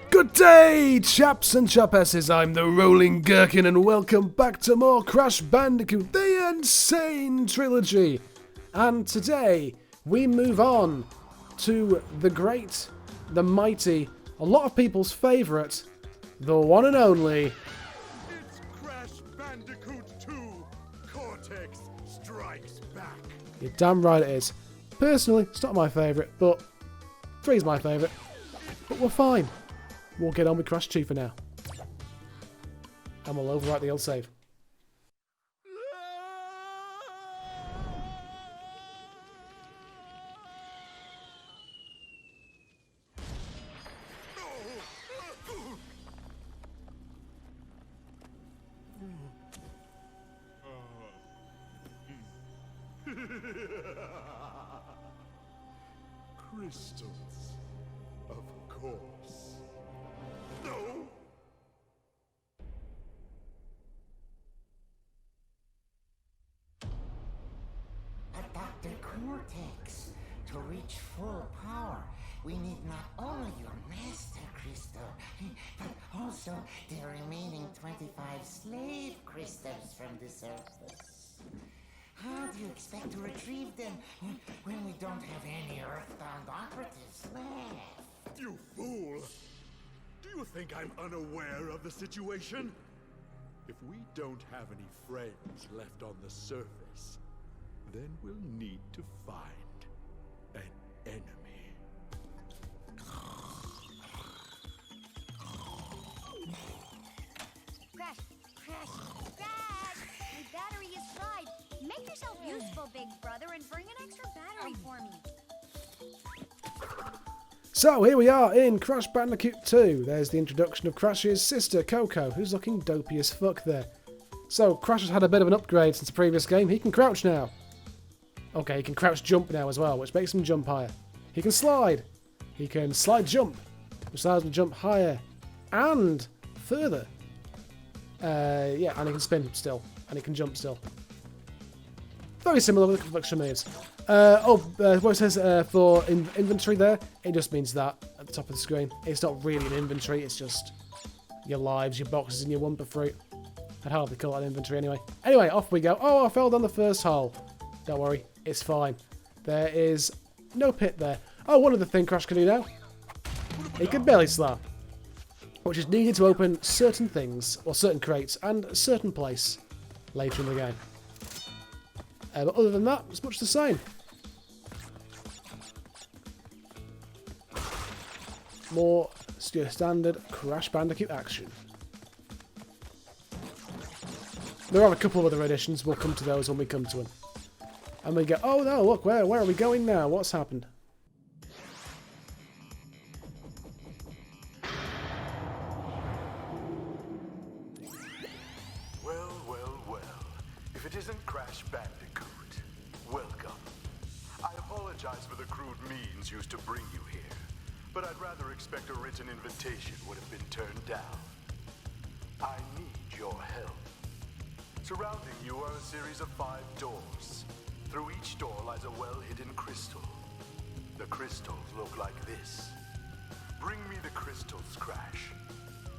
Good day, chaps and chapesses. I'm the Rolling Gherkin, and welcome back to more Crash Bandicoot, the NSane Trilogy. And today, we move on to the great, the mighty, a lot of people's favourite, the one and only... It's Crash Bandicoot 2, Cortex Strikes Back. You're damn right it is. Personally, it's not my favourite, but 3's my favourite. But we're fine. We'll get on with Crash 2 for now. And we'll overwrite the old save. Crystals, of course. No! But Dr. Cortex, to reach full power, we need not only your master crystal, but also the remaining 25 slave crystals from the surface. How do you expect to retrieve them when we don't have any Earthbound operatives left? You fool! Do you think I'm unaware of the situation? If we don't have any friends left on the surface, then we'll need to find an enemy. Crash, Dad! My battery is fried. Make yourself useful, big brother, and bring an extra battery for me. So here we are in Crash Bandicoot 2. There's the introduction of Crash's sister, Coco, who's looking dopey as fuck there. So Crash has had a bit of an upgrade since the previous game. He can crouch now. Okay, he can crouch jump now as well, which makes him jump higher. He can slide. He can slide jump, which allows him to jump higher and further. Yeah, and he can spin still, and he can jump still. Very similar with the extra moves. What it says for inventory there, it just means that at the top of the screen. It's not really an inventory, it's just your lives, your boxes, and your Wumpa Fruit. I'd hardly call it an inventory anyway. Anyway, off we go. Oh, I fell down the first hole. Don't worry, it's fine. There is no pit there. Oh, one other thing Crash can do now. He can belly slap, which is needed to open certain things, or certain crates, and a certain place later in the game. But other than that, it's much the same. More standard Crash Bandicoot action. There are a couple of other additions, we'll come to those when we come to them. And we go, oh no, look, where are we going now? What's happened? Well. If it isn't Crash Bandicoot, welcome. I apologize for the crude means used to bring you here, but I'd rather expect a written invitation would have been turned down. I need your help. Surrounding you are a series of 5 doors. Through each door lies a well-hidden crystal. The crystals look like this. Bring me the crystals, Crash.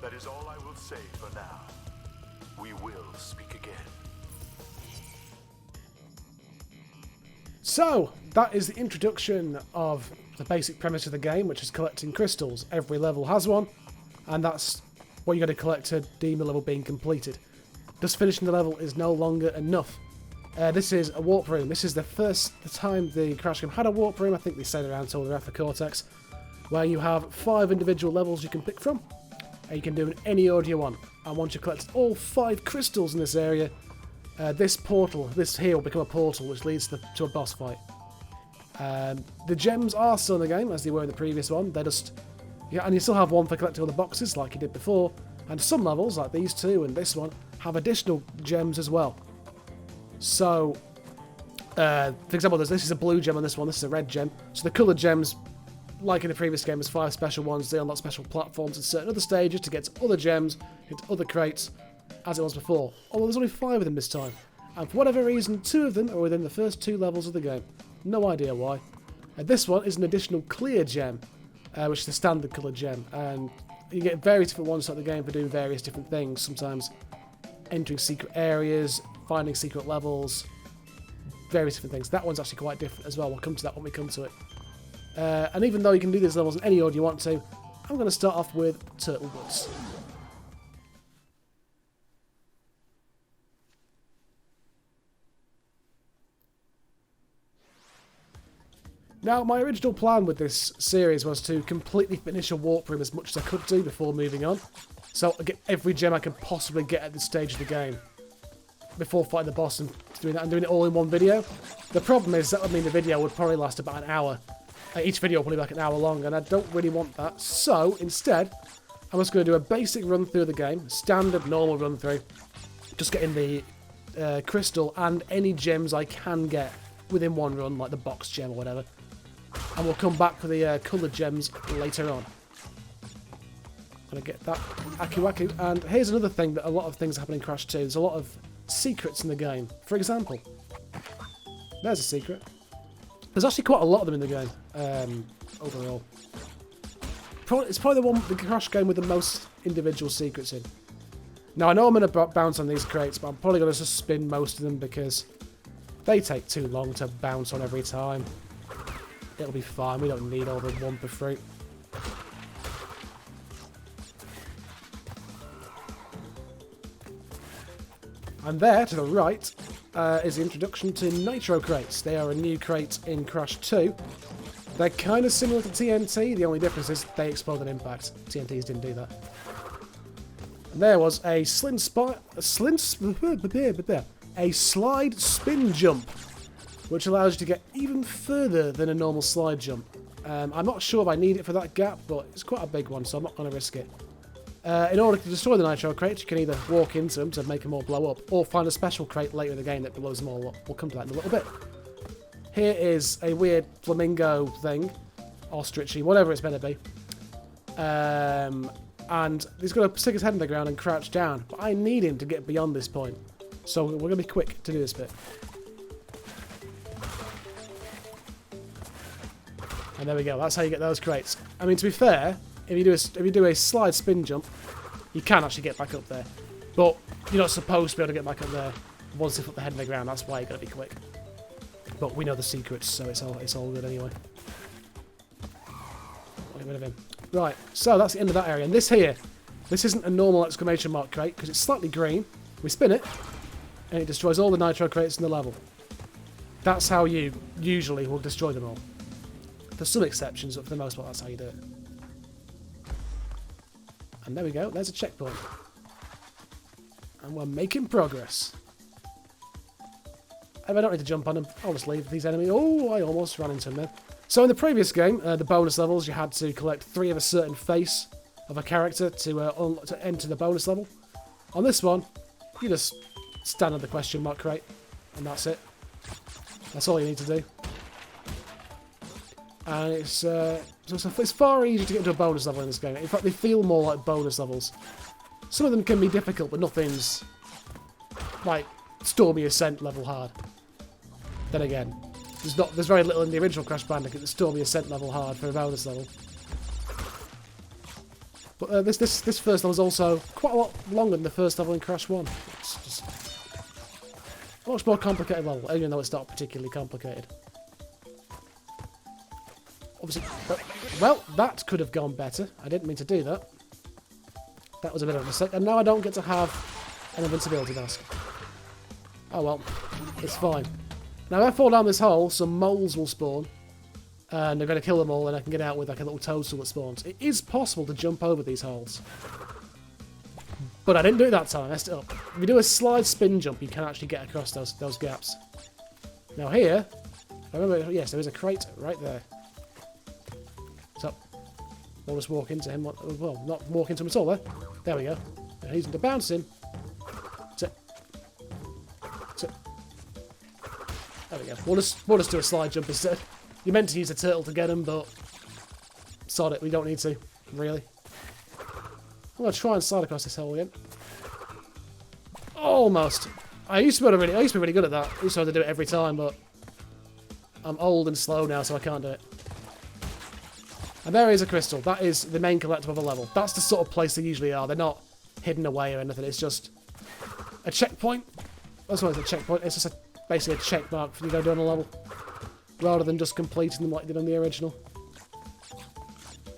That is all I will say for now. We will speak again. So, that is the introduction of the basic premise of the game, which is collecting crystals. Every level has one, and that's what you got to collect to deem the level being completed. Just finishing the level is no longer enough. This is a warp room. This is the time the Crash game had a warp room. I think they said around until the Wrath of Cortex, where you have 5 individual levels you can pick from, and you can do in any order you want. And once you collect all 5 crystals in this area, this here will become a portal which leads to a boss fight. The gems are still in the game, as they were in the previous one. They're just... Yeah, and you still have one for collecting all the boxes, like you did before. And some levels, like these 2 and this one, have additional gems as well. So, for example, this is a blue gem on this one, this is a red gem. So the coloured gems, like in the previous game, there's 5 special ones. They unlock special platforms and certain other stages to get to other gems, into other crates, as it was before. Although there's only 5 of them this time. And for whatever reason, 2 of them are within the first 2 levels of the game. No idea why. And this one is an additional clear gem, which is the standard coloured gem. And you get various different ones throughout the game for doing various different things. Sometimes entering secret areas, finding secret levels, various different things. That one's actually quite different as well. We'll come to that when we come to it. And even though you can do these levels in any order you want to, I'm going to start off with Turtle Woods. Now, my original plan with this series was to completely finish a walkthrough as much as I could do before moving on. So I get every gem I could possibly get at this stage of the game before fighting the boss and doing that and doing it all in one video. The problem is that would mean the video would probably last about an hour. Each video will probably be like an hour long, and I don't really want that. So instead, I'm just going to do a basic run through of the game, standard normal run through, just getting the crystal and any gems I can get within one run, like the box gem or whatever. And we'll come back for the coloured gems later on. I'm going to get that Aku Aku. And here's another thing that a lot of things happen in Crash 2. There's a lot of secrets in the game. For example, there's a secret. There's actually quite a lot of them in the game, overall. It's probably the Crash game with the most individual secrets in. Now, I know I'm going to bounce on these crates, but I'm probably going to just spin most of them because they take too long to bounce on every time. It'll be fine. We don't need all the Wumpa fruit. And there, to the right, is the introduction to Nitro Crates. They are a new crate in Crash 2. They're kind of similar to TNT. The only difference is they explode on impact. TNTs didn't do that. And there was a slide spin jump, which allows you to get even further than a normal slide jump. I'm not sure if I need it for that gap, but it's quite a big one, so I'm not going to risk it. In order to destroy the Nitro crates, you can either walk into them to make them all blow up, or find a special crate later in the game that blows them all up. We'll come to that in a little bit. Here is a weird flamingo thing, ostrichy, whatever it's meant to be. And he's going to stick his head in the ground and crouch down, but I need him to get beyond this point. So we're going to be quick to do this bit. And there we go, that's how you get those crates. I mean, to be fair, if you do a slide spin jump, you can actually get back up there. But you're not supposed to be able to get back up there once you put the head in the ground, that's why you got to be quick. But we know the secrets, so it's all good anyway. I'll get rid of him. Right, so that's the end of that area. And this here, this isn't a normal exclamation mark crate, because it's slightly green. We spin it, and it destroys all the Nitro crates in the level. That's how you usually will destroy them all. There's some exceptions, but for the most part, that's how you do it. And there we go, there's a checkpoint. And we're making progress. If I don't need to jump on them, I'll just leave these enemies. Oh, I almost ran into them there. So in the previous game, the bonus levels, you had to collect 3 of a certain face of a character to enter the bonus level. On this one, you just stand on the question mark crate, and that's it. That's all you need to do. And it's far easier to get into a bonus level in this game. In fact, they feel more like bonus levels. Some of them can be difficult, but nothing's like Stormy Ascent level hard. Then again, there's very little in the original Crash Bandicoot that's Stormy Ascent level hard for a bonus level. But this first level is also quite a lot longer than the first level in Crash 1. It's just a much more complicated level, even though it's not particularly complicated. Obviously, well, that could have gone better. I didn't mean to do that. That was a bit of a mistake. And now I don't get to have an invincibility mask. Oh well, it's fine. Now if I fall down this hole, some moles will spawn. And they're going to kill them all, and I can get out with like a little toadstool that spawns. It is possible to jump over these holes. But I didn't do it that time, I messed it up. If you do a slide spin jump, you can actually get across those gaps. Now here, I remember, yes, there is a crate right there. So, we'll just walk into him. Well, not walk into him at all, there. There we go. Now he's into bouncing. There we go. We'll just do a slide jump instead. You meant to use a turtle to get him, but sod it. We don't need to, really. I'm gonna try and slide across this hole again. Almost. I used to be really good at that. I used to have to do it every time, but I'm old and slow now, so I can't do it. And there is a crystal. That is the main collectible of a level. That's the sort of place they usually are. They're not hidden away or anything. It's just a checkpoint. That's why it's a checkpoint. It's just basically a check mark for you to go down a level. Rather than just completing them like you did on the original.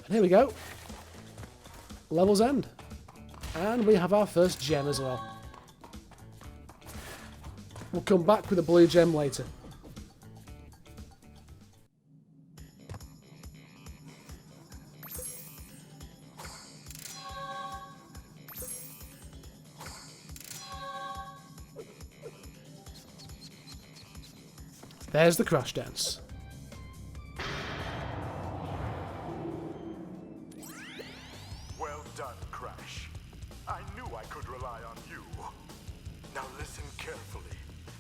And here we go. Level's end. And we have our first gem as well. We'll come back with a blue gem later. There's the crash dance. Well done, Crash. I knew I could rely on you. Now listen carefully.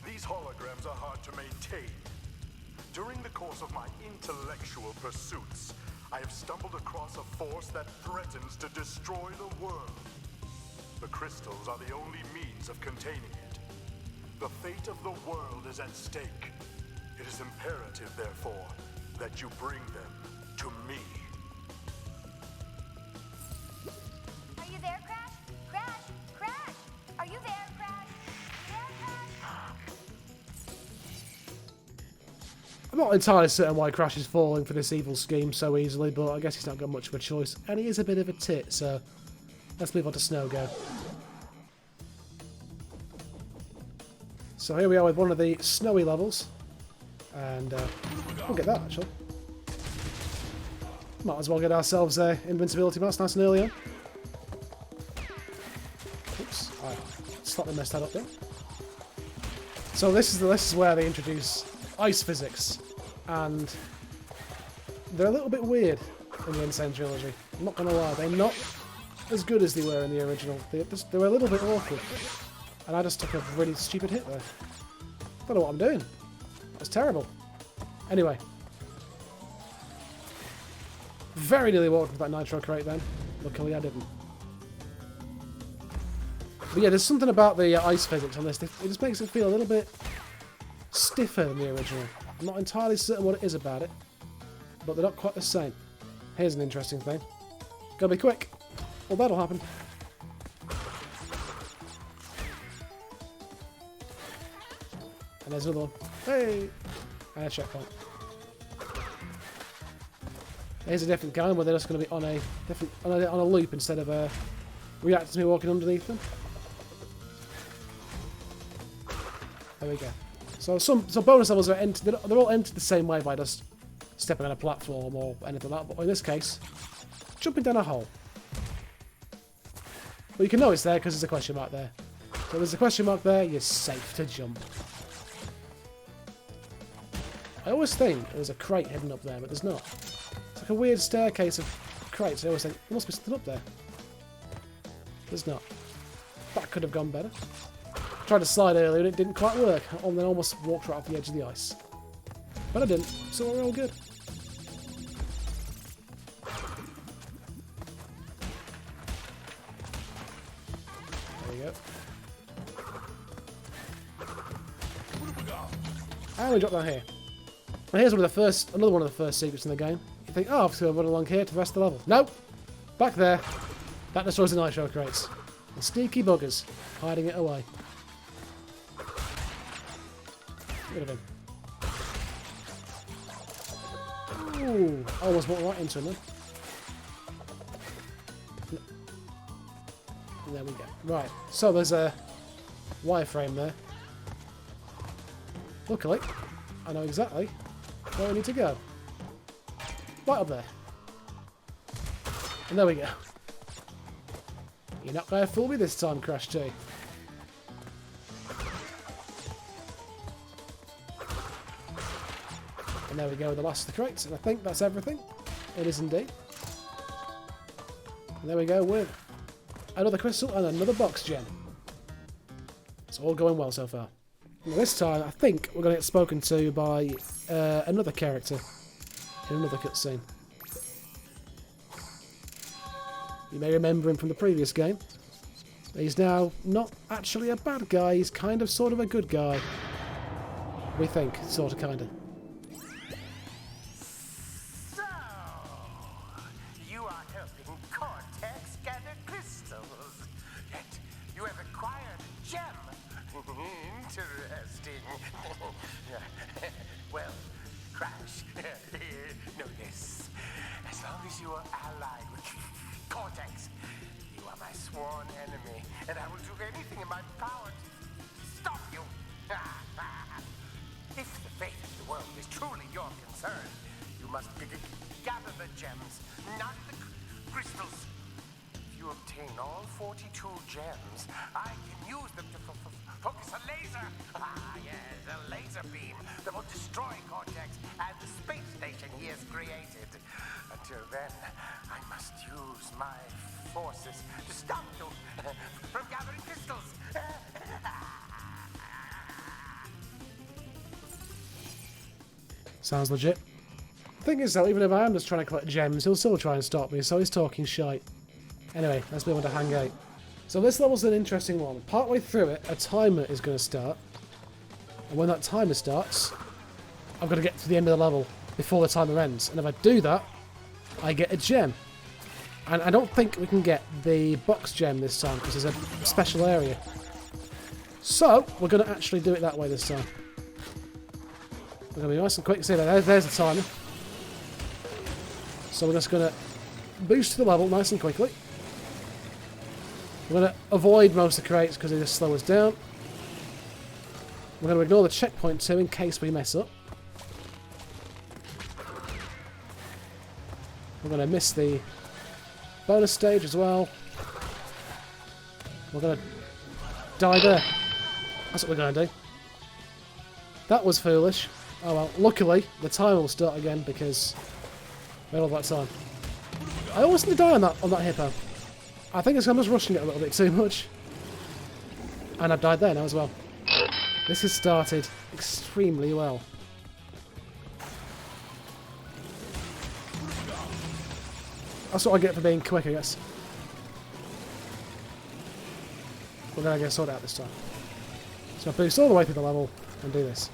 These holograms are hard to maintain. During the course of my intellectual pursuits, I have stumbled across a force that threatens to destroy the world. The crystals are the only means of containing it. The fate of the world is at stake. It is imperative, therefore, that you bring them to me. Are you there, Crash? Crash! Crash! Are you there, Crash? There, Crash? I'm not entirely certain why Crash is falling for this evil scheme so easily, but I guess he's not got much of a choice. And he is a bit of a tit, so let's move on to Snow Go. So here we are with one of the snowy levels. And we'll get that, actually. Might as well get ourselves a invincibility mask nice and early on. Oops, I slightly messed that up there. So this is where they introduce ice physics, and they're a little bit weird in the NSane Trilogy. I'm not gonna lie, they're not as good as they were in the original. They were a little bit awkward, and I just took a really stupid hit there. Don't know what I'm doing. That's terrible. Anyway. Very nearly walked into that nitro crate then. Luckily I didn't. But yeah, there's something about the ice physics on this. It just makes it feel a little bit stiffer than the original. I'm not entirely certain what it is about it. But they're not quite the same. Here's an interesting thing. Gotta be quick. Well, that'll happen. And there's another one. Hey! And a checkpoint. Here's a different kind where they're just going to be on a loop instead of reacting to me walking underneath them. There we go. So bonus levels are they're all entered the same way by just stepping on a platform or anything like that. But in this case, jumping down a hole. Well, you can know it's there because there's a question mark there. So there's a question mark there. You're safe to jump. I always think there's a crate hidden up there, but there's not. It's like a weird staircase of crates. I always think there must be something up there. There's not. That could have gone better. Tried to slide earlier and it didn't quite work. And then almost walked right off the edge of the ice. But I didn't, so we're all good. There we go. And we drop down here. And here's another one of the first secrets in the game. You think, oh, I've got to run along here to the rest of the level. Nope! Back there. That destroys the nitro crates. The sneaky buggers hiding it away. Get rid of him. Ooh, I almost walked right into him then. And there we go. Right, so there's a wireframe there. Luckily, I know exactly where we need to go. Right up there. And there we go. You're not going to fool me this time, Crash 2. And there we go with the last of the crates, and I think that's everything. It is indeed. And there we go with another crystal and another box gem. It's all going well so far. And this time, I think we're going to get spoken to by another character in another cutscene. You may remember him from the previous game. He's now not actually a bad guy, he's kind of sort of a good guy. We think, sort of, kind of. So, and I will do anything in my power to stop you. If the fate of the world is truly your concern, you must gather the gems, not the crystals. If you obtain all 42 gems, I can use them to focus a laser. Yes, a laser beam that will destroy Cortex and the space station he has created. Until then, I must use my forces to stop you from gathering crystals. Sounds legit. The thing is though, even if I am just trying to collect gems, he'll still try and stop me, so he's talking shite. Anyway, let's move on to hang out. So this level's an interesting one. Partway through it, a timer is going to start. And when that timer starts, I've got to get to the end of the level before the timer ends. And if I do that, I get a gem. And I don't think we can get the box gem this time, because there's a special area. So, we're going to actually do it that way this time. We're going to be nice and quick. See, there's the timer. So we're just going to boost the level nice and quickly. We're going to avoid most of the crates because they just slow us down. We're going to ignore the checkpoint too in case we mess up. We're going to miss the bonus stage as well. We're going to die there. That's what we're going to do. That was foolish. Oh well, luckily the timer will start again because we had all that time. I always seem to die on that hippo. I think I'm just rushing it a little bit too much. And I've died there now as well. This has started extremely well. That's what I get for being quick, I guess. We're going to get sorted out this time. So I boost all the way through the level and do this.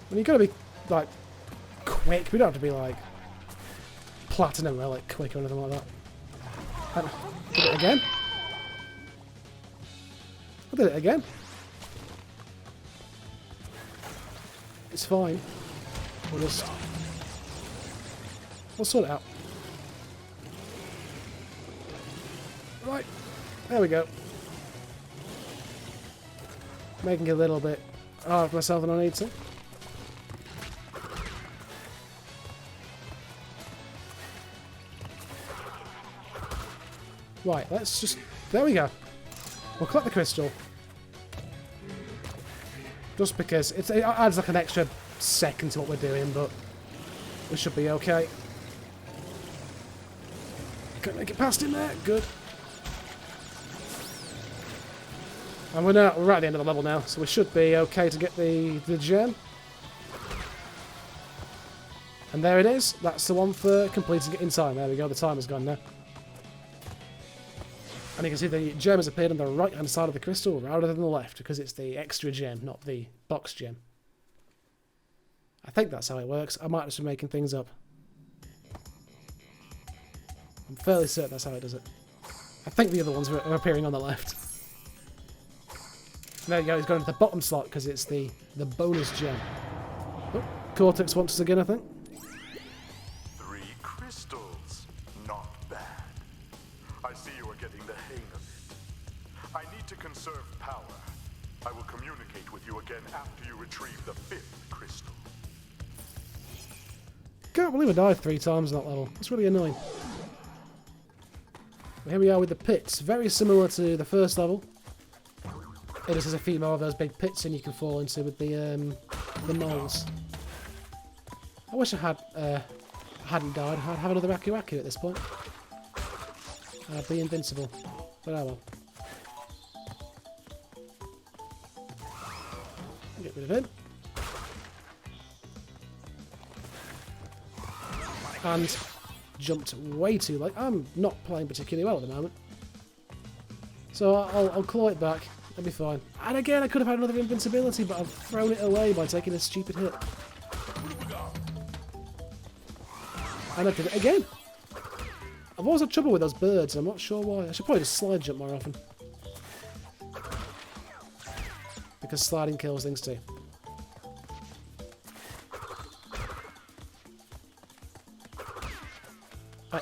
When you've got to be, like, quick, we don't have to be, like, platinum relic quick or anything like that. And did it again. I did it again. It's fine. We'll sort it out. Right. There we go. Making it a little bit hard of myself than I need to. Right, let's just... There we go. We'll collect the crystal. Just because it adds like an extra second to what we're doing, but we should be okay. Couldn't make it past him there. Good. And we're right at the end of the level now, so we should be okay to get the gem. And there it is. That's the one for completing it in time. There we go. The timer's gone now. And you can see the gem has appeared on the right-hand side of the crystal rather than the left, because it's the extra gem, not the box gem. I think that's how it works. I might just be making things up. I'm fairly certain that's how it does it. I think the other ones are appearing on the left. And there you go, he's going to the bottom slot because it's the bonus gem. Oh, Cortex wants us again, I think. 3 crystals. Not bad. I see you are getting the hang of it. I need to conserve power. I will communicate with you again after you retrieve the 5th crystal. Can't believe I died 3 times in that level. That's really annoying. But here we are with the pits. Very similar to the first level. It just has a few more of those big pits and you can fall into with the moles. I wish I hadn't died. I'd have another Aku Aku at this point. I'd be invincible. But oh well. Get rid of him. And jumped way too late. I'm not playing particularly well at the moment. So I'll claw it back. That'll be fine. And again, I could have had another invincibility, but I've thrown it away by taking a stupid hit. And I did it again. I've always had trouble with those birds. I'm not sure why. I should probably just slide jump more often. Because sliding kills things too.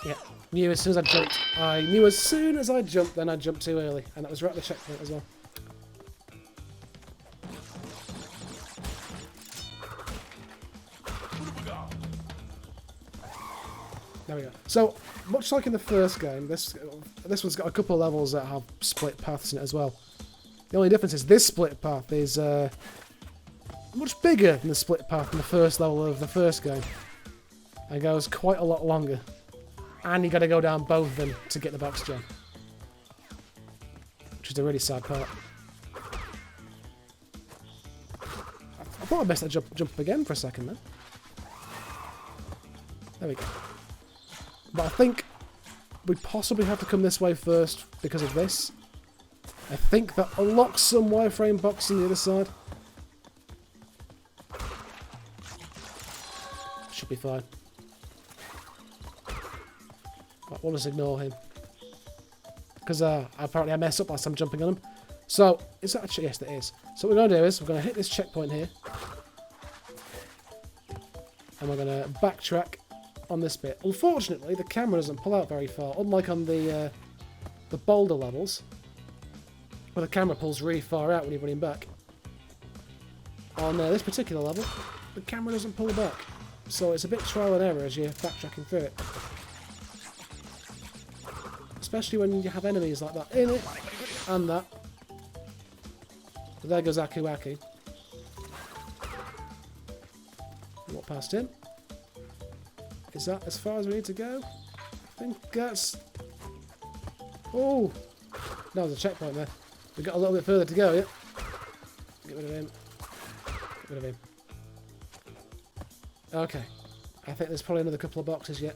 Yeah. Knew as soon as I jumped. I knew as soon as I jumped, then I jumped too early. And that was right at the checkpoint as well. There we go. So, much like in the first game, this one's got a couple of levels that have split paths in it as well. The only difference is this split path is much bigger than the split path in the first level of the first game. And goes quite a lot longer. And you got to go down both of them to get the box gem. Which is the really sad part. I thought I missed that jump again for a second then. There we go. But I think we possibly have to come this way first because of this. I think that unlocks some wireframe box on the other side. Should be fine. Right, we'll just ignore him. Because apparently I messed up last time jumping on him. So, is that actually... Yes, it is. So what we're going to do is we're going to hit this checkpoint here. And we're going to backtrack on this bit. Unfortunately, the camera doesn't pull out very far, unlike on the boulder levels, where the camera pulls really far out when you're running back. On this particular level, the camera doesn't pull back, so it's a bit trial and error as you're backtracking through it. Especially when you have enemies like that in it, and that. But there goes Aku Aku. Walk past him. Is that as far as we need to go? I think that's... Oh! No, there's a checkpoint there. We've got a little bit further to go, yeah? Get rid of him. Get rid of him. Okay. I think there's probably another couple of boxes yet.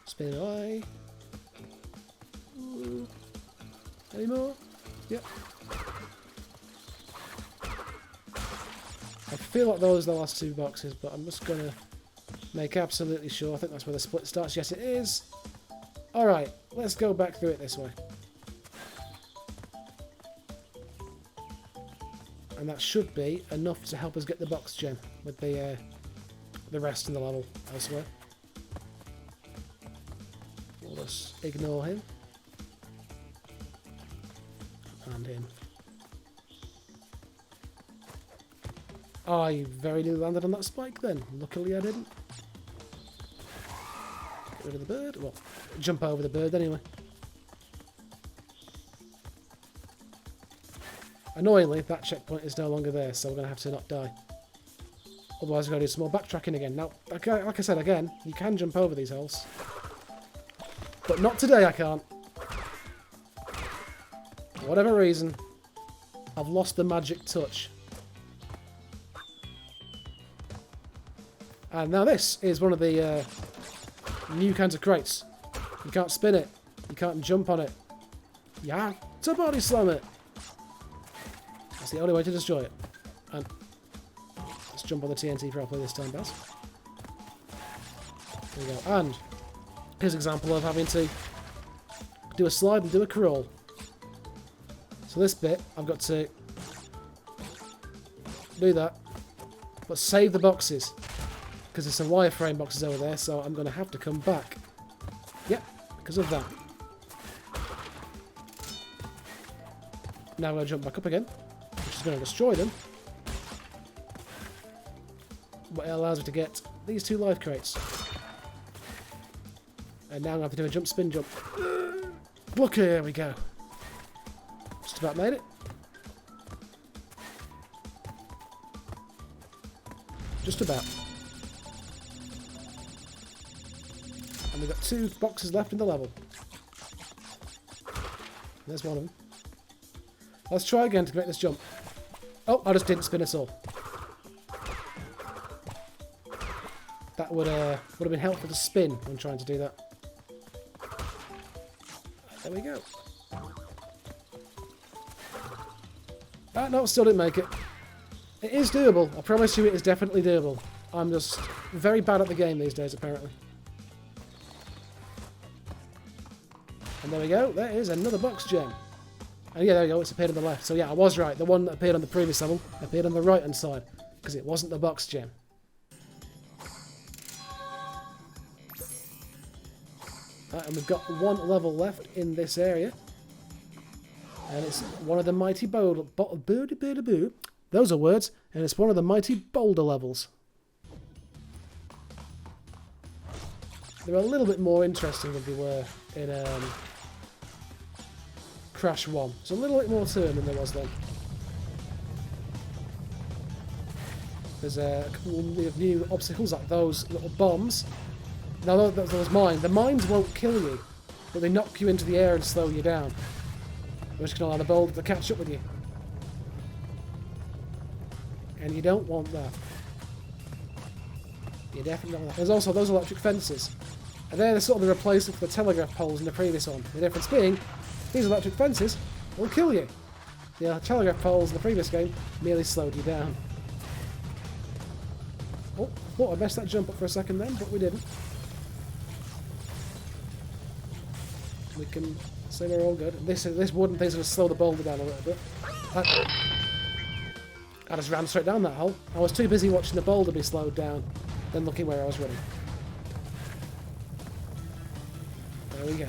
Spin away. Ooh. Any more? Yep. I feel like those are the last two boxes, but I'm just going to make absolutely sure. I think that's where the split starts. Yes, it is. Alright, let's go back through it this way. And that should be enough to help us get the box gem with the rest in the level elsewhere. We'll just ignore him. And him. I very nearly landed on that spike then. Luckily I didn't. Get rid of the bird. Well, jump over the bird anyway. Annoyingly, that checkpoint is no longer there, so we're going to have to not die. Otherwise we're going to do some more backtracking again. Now, like I said again, you can jump over these holes. But not today I can't. For whatever reason, I've lost the magic touch. And now this is one of the new kinds of crates. You can't spin it. You can't jump on it. You have to body slam it. That's the only way to destroy it. And let's jump on the TNT properly this time, Baz. There we go. And here's an example of having to do a slide and do a crawl. So this bit, I've got to do that, but save the boxes. Because there's some wireframe boxes over there, so I'm going to have to come back. Yep, because of that. Now I'm going to jump back up again, which is going to destroy them. But it allows me to get these two life crates. And now I'm going to have to do a jump, spin, jump. Look, here we go. Just about made it. Just about. And we've got two boxes left in the level. There's one of them. Let's try again to make this jump. Oh, I just didn't spin at all. That would have been helpful to spin when trying to do that. There we go. Ah, no, still didn't make it. It is doable. I promise you it is definitely doable. I'm just very bad at the game these days, apparently. And there we go. There is another box gem. And yeah, there we go. It's appeared on the left. So yeah, I was right. The one that appeared on the previous level appeared on the right-hand side. Because it wasn't the box gem. And we've got one level left in this area. And it's one of the mighty boulder... Those are words. And it's one of the mighty boulder levels. They're a little bit more interesting than they were in Crash 1. There's a little bit more to them than there was then. There's a couple of new obstacles, like those little bombs. Now, those mines. The mines won't kill you, but they knock you into the air and slow you down. Which can allow the boulder to catch up with you. And you don't want that. You definitely don't want that. There's also those electric fences. And they're sort of the replacement for the telegraph poles in the previous one. The difference being, these electric fences will kill you. The telegraph poles in the previous game merely slowed you down. Oh, I thought I messed that jump up for a second then, but we didn't. We can say we're all good. This wooden thing's going to slow the boulder down a little bit. I just ran straight down that hole. I was too busy watching the boulder be slowed down than looking where I was running. There we go.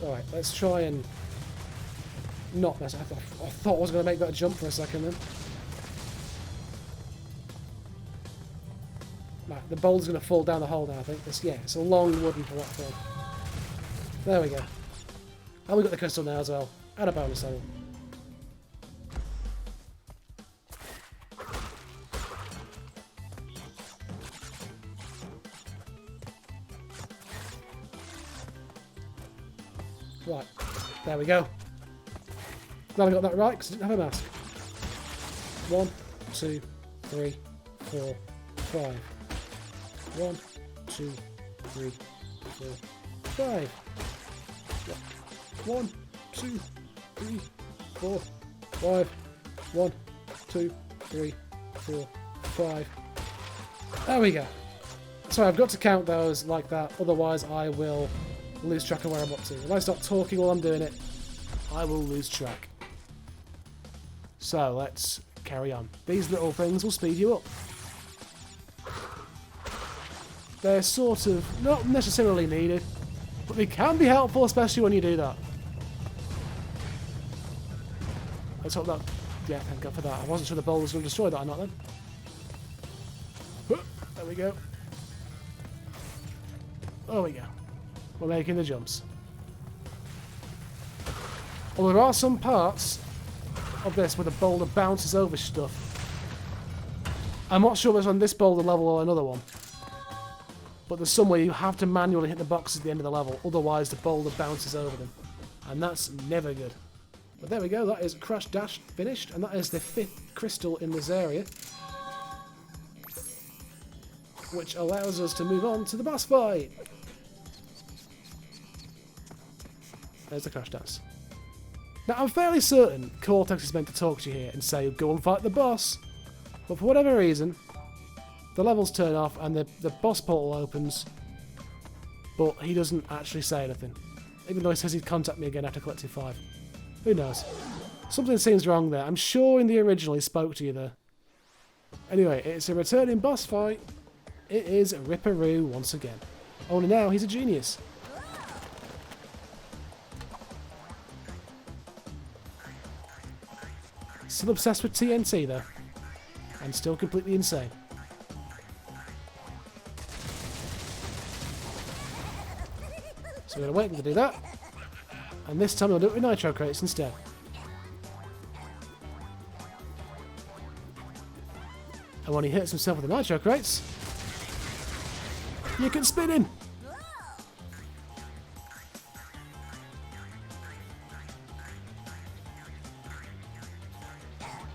Alright, let's try and not mess up. I thought I was going to make that jump for a second then. Right, the boulder's going to fall down the hole now, I think. It's a long wooden platform. There we go. And we got the crystal now as well. And a bonus level. Right, there we go. Glad I got that right because I didn't have a mask. 1, 2, 3, 4, 5. 1, 2, 3, 4, 5. 1, 2, 3, 4, 5. 1, 2, 3, 4, 5. There we go. So I've got to count those like that, otherwise I will lose track of where I'm up to. If I start talking while I'm doing it, I will lose track. So let's carry on. These little things will speed you up. They're sort of not necessarily needed, but they can be helpful, especially when you do that. Let's hope that... Yeah, thank God for that. I wasn't sure the boulder was going to destroy that or not then. There we go. There we go. We're making the jumps. Well, there are some parts of this where the boulder bounces over stuff. I'm not sure if it's on this boulder level or another one. But there's some way you have to manually hit the boxes at the end of the level, otherwise the boulder bounces over them. And that's never good. But there we go, that is Crash Dash finished, and that is the 5th crystal in this area. Which allows us to move on to the boss fight. There's the Crash Dance. Now, I'm fairly certain Cortex is meant to talk to you here and say, go and fight the boss. But for whatever reason, the levels turn off and the boss portal opens, but he doesn't actually say anything. Even though he says he'd contact me again after collecting 5. Who knows? Something seems wrong there. I'm sure in the original he spoke to you there. Anyway, it's a returning boss fight. It is Ripperoo once again. Only now he's a genius. Still obsessed with TNT though. And still completely insane. So we're going to wait to do that. And this time we'll do it with nitro crates instead. And when he hits himself with the nitro crates, you can spin him!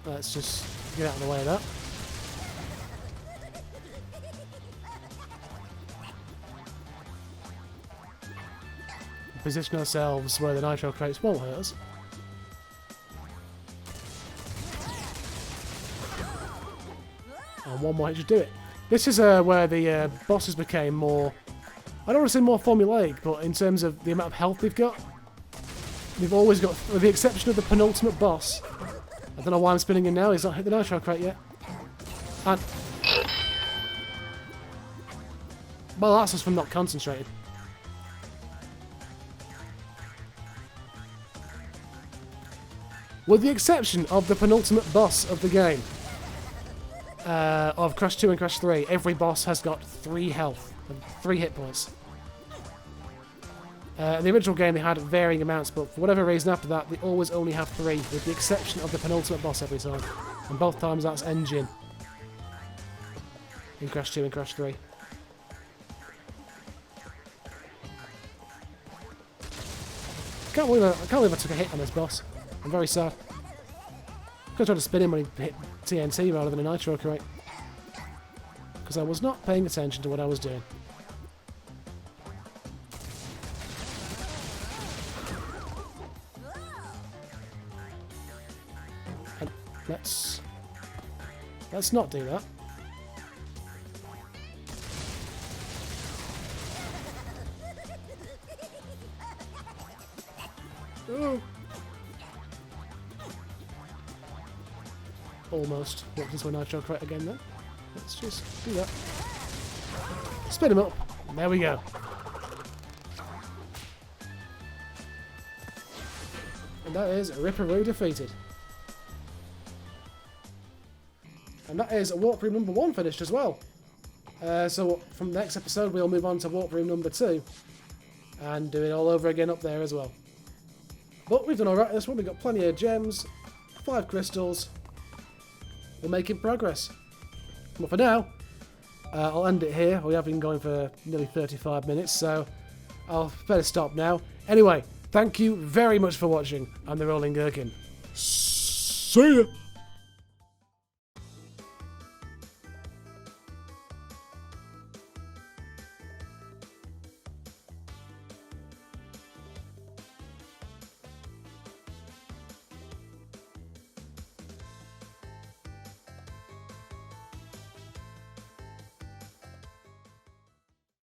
Let's just get out of the way of that. Position ourselves where the nitro crates won't hurt us. And one might just do it. This is where the bosses became more... I don't want to say more formulaic, but in terms of the amount of health they've got. They've always got, with the exception of the penultimate boss. I don't know why I'm spinning him now, he's not hit the nitro crate yet. And Well, that's just from not concentrating. With the exception of the penultimate boss of the game, of Crash 2 and Crash 3, every boss has got 3 health and 3 hit points. In the original game they had varying amounts, but for whatever reason after that they always only have 3, with the exception of the penultimate boss every time. And both times that's Engine. In Crash 2 and Crash 3. I can't believe I took a hit on this boss. I'm very sad. I tried to spin him when he hit TNT rather than a nitro crate. Because I was not paying attention to what I was doing. And let's not do that. Oh. Almost walked into a nitro crate again then. Let's just do that. Spin him up. And there we go. And that is Ripperoo defeated. And that is Warp Room number 1 finished as well. So from the next episode we'll move on to Warp Room number 2. And do it all over again up there as well. But we've done alright this one. We've got plenty of gems, 5 crystals. We're making progress. But for now, I'll end it here. We have been going for nearly 35 minutes, so I'll better stop now. Anyway, thank you very much for watching. I'm the Rolling Gherkin. See ya!